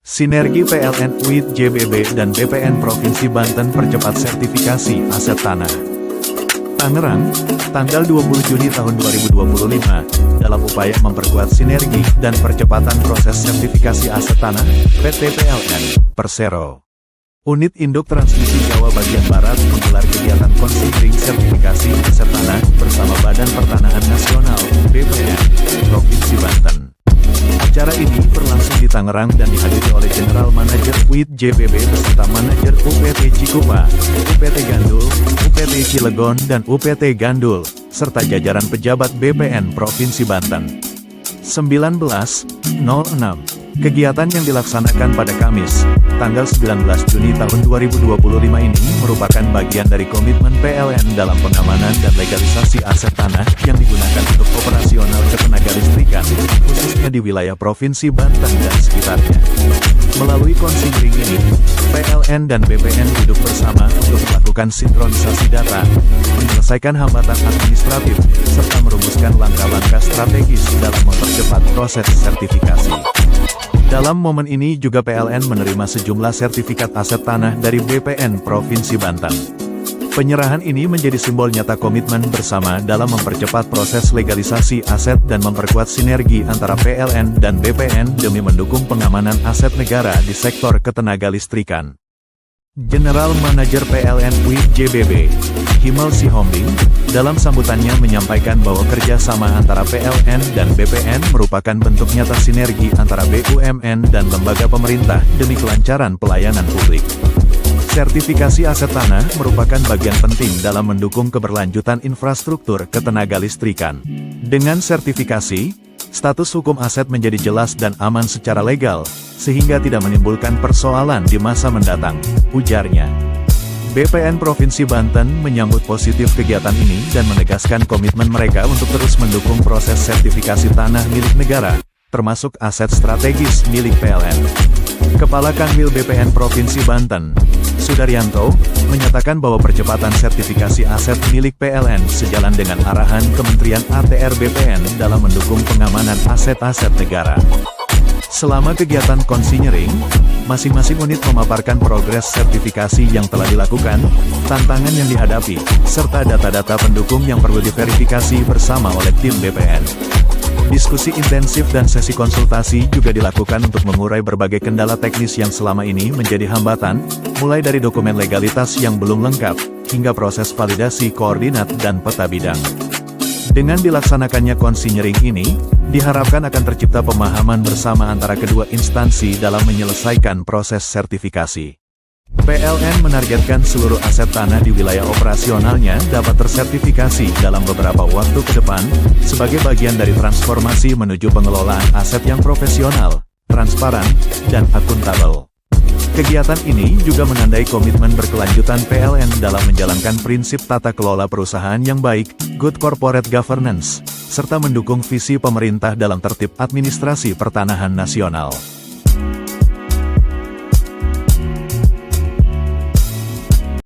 Sinergi PLN with JBB dan BPN Provinsi Banten percepat sertifikasi aset tanah. Tangerang, tanggal 20 Juni tahun 2025, dalam upaya memperkuat sinergi dan percepatan proses sertifikasi aset tanah, PT PLN, Persero. Unit Induk Transmisi Jawa Bagian Barat menggelar kegiatan konseling sertifikasi aset tanah bersama Badan Pertanahan Nasional, BPN, Provinsi Banten. Acara ini berlangsung di Tangerang dan dihadiri oleh General Manager WIT JBB beserta Manajer UPT Cikupa, UPT Gandul, UPT Cilegon dan UPT Gandul, serta jajaran pejabat BPN Provinsi Banten. 19.06. Kegiatan yang dilaksanakan pada Kamis, tanggal 19 Juni tahun 2025 ini merupakan bagian dari komitmen PLN dalam pengamanan dan legalisasi aset tanah yang digunakan untuk operasional ketenagalistrikan, khususnya di wilayah Provinsi Banten dan sekitarnya. Melalui konseling ini, PLN dan BPN duduk bersama untuk melakukan sinkronisasi data, menyelesaikan hambatan administratif, serta merumuskan langkah-langkah strategis dalam mempercepat proses sertifikasi. Dalam momen ini juga PLN menerima sejumlah sertifikat aset tanah dari BPN Provinsi Banten. Penyerahan ini menjadi simbol nyata komitmen bersama dalam mempercepat proses legalisasi aset dan memperkuat sinergi antara PLN dan BPN demi mendukung pengamanan aset negara di sektor ketenagalistrikan. General Manager PLN WIT JBB, Himal Sihombing, dalam sambutannya menyampaikan bahwa kerjasama antara PLN dan BPN merupakan bentuk nyata sinergi antara BUMN dan lembaga pemerintah demi kelancaran pelayanan publik. Sertifikasi aset tanah merupakan bagian penting dalam mendukung keberlanjutan infrastruktur ketenagalistrikan. Dengan sertifikasi, status hukum aset menjadi jelas dan aman secara legal, sehingga tidak menimbulkan persoalan di masa mendatang, ujarnya. BPN Provinsi Banten menyambut positif kegiatan ini dan menegaskan komitmen mereka untuk terus mendukung proses sertifikasi tanah milik negara, termasuk aset strategis milik PLN. Kepala Kanwil BPN Provinsi Banten, Sudaryanto, menyatakan bahwa percepatan sertifikasi aset milik PLN sejalan dengan arahan Kementerian ATR BPN dalam mendukung pengamanan aset-aset negara. Selama kegiatan konsinyering, masing-masing unit memaparkan progres sertifikasi yang telah dilakukan, tantangan yang dihadapi, serta data-data pendukung yang perlu diverifikasi bersama oleh tim BPN. Diskusi intensif dan sesi konsultasi juga dilakukan untuk mengurai berbagai kendala teknis yang selama ini menjadi hambatan, mulai dari dokumen legalitas yang belum lengkap, hingga proses validasi koordinat dan peta bidang. Dengan dilaksanakannya konsinyering ini, diharapkan akan tercipta pemahaman bersama antara kedua instansi dalam menyelesaikan proses sertifikasi. PLN menargetkan seluruh aset tanah di wilayah operasionalnya dapat tersertifikasi dalam beberapa waktu ke depan, sebagai bagian dari transformasi menuju pengelolaan aset yang profesional, transparan, dan akuntabel. Kegiatan ini juga menandai komitmen berkelanjutan PLN dalam menjalankan prinsip tata kelola perusahaan yang baik, good corporate governance, serta mendukung visi pemerintah dalam tertib administrasi pertanahan nasional.